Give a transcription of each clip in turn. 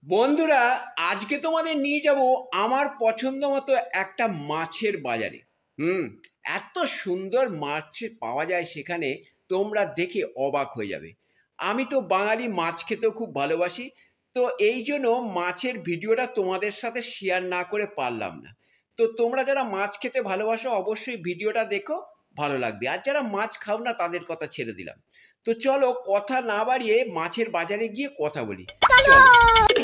বন্ধুরা, আজকে তোমাদের নিয়ে যাব আমার পছন্দ মতো একটা মাছের বাজারে। হুম। এত সুন্দর মাছ পাওয়া যায় সেখানে, তোমরা দেখে অবাক হয়ে যাবে। আমি তো বাঙালি, মাছ খেতেও খুব ভালোবাসি। তো এই জন্য মাছের ভিডিওটা তোমাদের সাথে শেয়ার না করে পারলাম না। তো তোমরা যারা মাছ খেতে ভালোবাসো অবশ্যই ভিডিওটা দেখো, ভালো লাগবে। আর যারা মাছ খাও না তাদের কথা ছেড়ে দিলাম। তো চলো কথা না বাড়িয়ে মাছের বাজারে গিয়ে কথা বলি। চলো।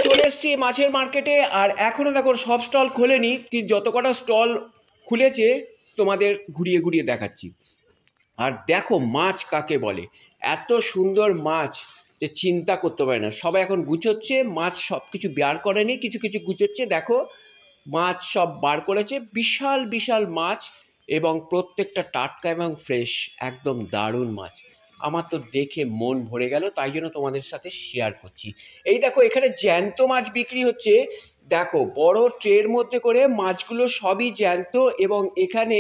চলে এসেছি মাছের মার্কেটে, আর এখনো দেখো সব স্টল খোলেনি, কি যত কটা স্টল খুলেছে তোমাদের ঘুরিয়ে ঘুরিয়ে দেখাচ্ছি। আর দেখো মাছ কাকে বলে, এত সুন্দর মাছ যে চিন্তা করতে পারে না। সবাই এখন গুছোচ্ছে মাছ, সব কিছু বের করেনি, কিছু কিছু গুছোচ্ছে। দেখো মাছ সব বার করেছে, বিশাল বিশাল মাছ, এবং প্রত্যেকটা টাটকা এবং ফ্রেশ, একদম দারুণ মাছ। আমার তো দেখে মন ভরে গেল, তাই জন্য তোমাদের সাথে শেয়ার করছি। এই দেখো এখানে জ্যান্ত মাছ বিক্রি হচ্ছে। দেখো বড় ট্রের মধ্যে করে মাছগুলো সবই জ্যান্ত, এবং এখানে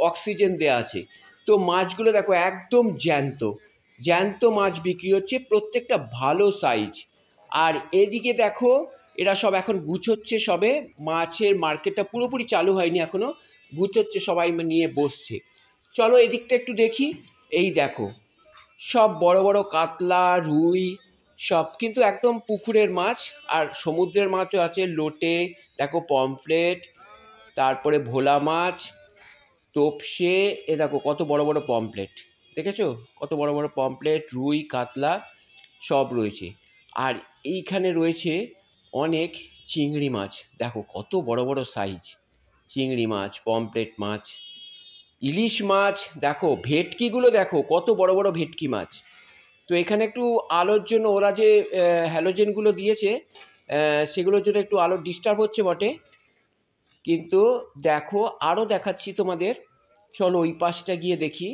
অক্সিজেন দেওয়া আছে। তো মাছগুলো দেখো একদম জ্যান্ত জ্যান্ত মাছ বিক্রি হচ্ছে, প্রত্যেকটা ভালো সাইজ। আর এদিকে দেখো এরা সব এখন গুছোচ্ছে সবে। মাছের মার্কেটটা পুরোপুরি চালু হয়নি এখনো, গুছোচ্ছে সবাই, নিয়ে বসছে। চলো এদিকটা একটু দেখি। এই দেখো সব বড় বড় কাতলা, রুই, সব কিন্তু একদম পুকুরের মাছ। আর সমুদ্রের মাছও আছে, লোটে, দেখো পমফ্লেট, তারপরে ভোলা মাছ, তোপসে। এ দেখো কত বড় বড় পমফ্লেট, দেখেছো? কত বড় বড় পমফ্লেট, রুই, কাতলা সব রয়েছে। আর এইখানে রয়েছে অনেক চিংড়ি মাছ, দেখো কত বড় বড় সাইজ। চিংড়ি মাছ, পমফ্লেট মাছ, ইলিশ মাছ, দেখো ভেটকিগুলো দেখো কত বড় বড় ভেটকি মাছ। তো এখানে একটু আলোর জন্য ওরা যে হ্যালোজেনগুলো দিয়েছে, সেগুলোর জন্য একটু আলোর ডিস্টার্ব হচ্ছে বটে, কিন্তু দেখো আরও দেখাচ্ছি তোমাদের। চলো ওই পাশটা গিয়ে দেখি।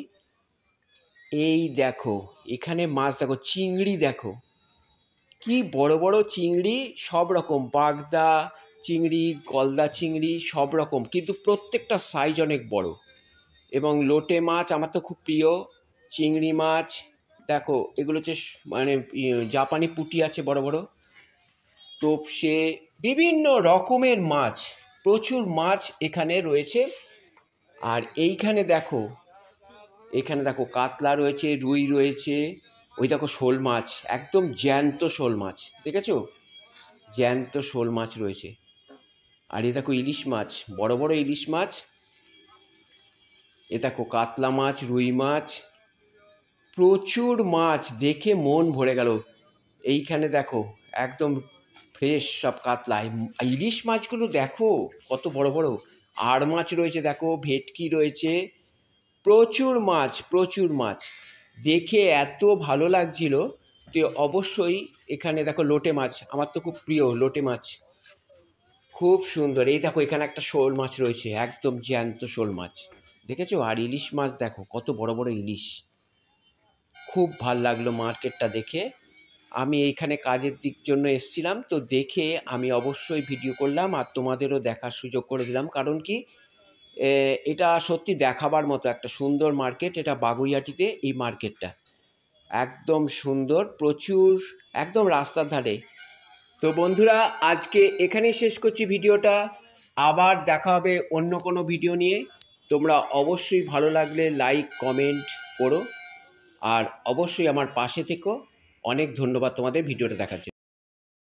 এই দেখো এখানে মাছ, দেখো চিংড়ি, দেখো কি বড় বড় চিংড়ি, সব রকম বাগদা চিংড়ি, গলদা চিংড়ি, সব রকম, কিন্তু প্রত্যেকটা সাইজ অনেক বড়। এবং লোটে মাছ আমার তো খুব প্রিয়। চিংড়ি মাছ, দেখো এগুলো হচ্ছে মানে জাপানি পুঁটি আছে বড় বড়, তোপসে, বিভিন্ন রকমের মাছ, প্রচুর মাছ এখানে রয়েছে। আর এইখানে দেখো, এখানে দেখো কাতলা রয়েছে, রুই রয়েছে, ওই দেখো শোল মাছ, একদম জ্যান্ত শোল মাছ, দেখেছো? জ্যান্ত শোল মাছ রয়েছে। আর এ দেখো ইলিশ মাছ, বড় বড় ইলিশ মাছ। এ দেখো কাতলা মাছ, রুই মাছ, প্রচুর মাছ, দেখে মন ভরে গেল। এইখানে দেখো একদম ফ্রেশ সব কাতলা। ইলিশ মাছগুলো দেখো কত বড় বড়। আর মাছ রয়েছে, দেখো ভেটকি রয়েছে, প্রচুর মাছ, প্রচুর মাছ। দেখে এত ভালো লাগছিল। তো অবশ্যই এখানে দেখো লোটে মাছ, আমার তো খুব প্রিয় লোটে মাছ, খুব সুন্দর। এই দেখো এখানে একটা শোল মাছ রয়েছে, একদম জ্যান্ত শোল মাছ, দেখেছো? আর ইলিশ মাছ দেখো কত বড় বড় ইলিশ। খুব ভাল লাগলো মার্কেটটা দেখে। আমি এইখানে কাজের দিক জন্য এসছিলাম, তো দেখে আমি অবশ্যই ভিডিও করলাম আর তোমাদেরও দেখার সুযোগ করে দিলাম। কারণ কি, এটা সত্যি দেখাবার মতো একটা সুন্দর মার্কেট, এটা বাগুইআটিতে এই মার্কেটটা একদম সুন্দর, প্রচুর, একদম রাস্তার ধারে। তো বন্ধুরা, আজকে এখানেই শেষ করছি ভিডিওটা। আবার দেখা হবে অন্য কোনো ভিডিও নিয়ে। তোমরা অবশ্যই ভালো লাগলে লাইক কমেন্ট করো, আর অবশ্যই আমার পাশে থেকো। অনেক ধন্যবাদ তোমাদের ভিডিওটা দেখার জন্য।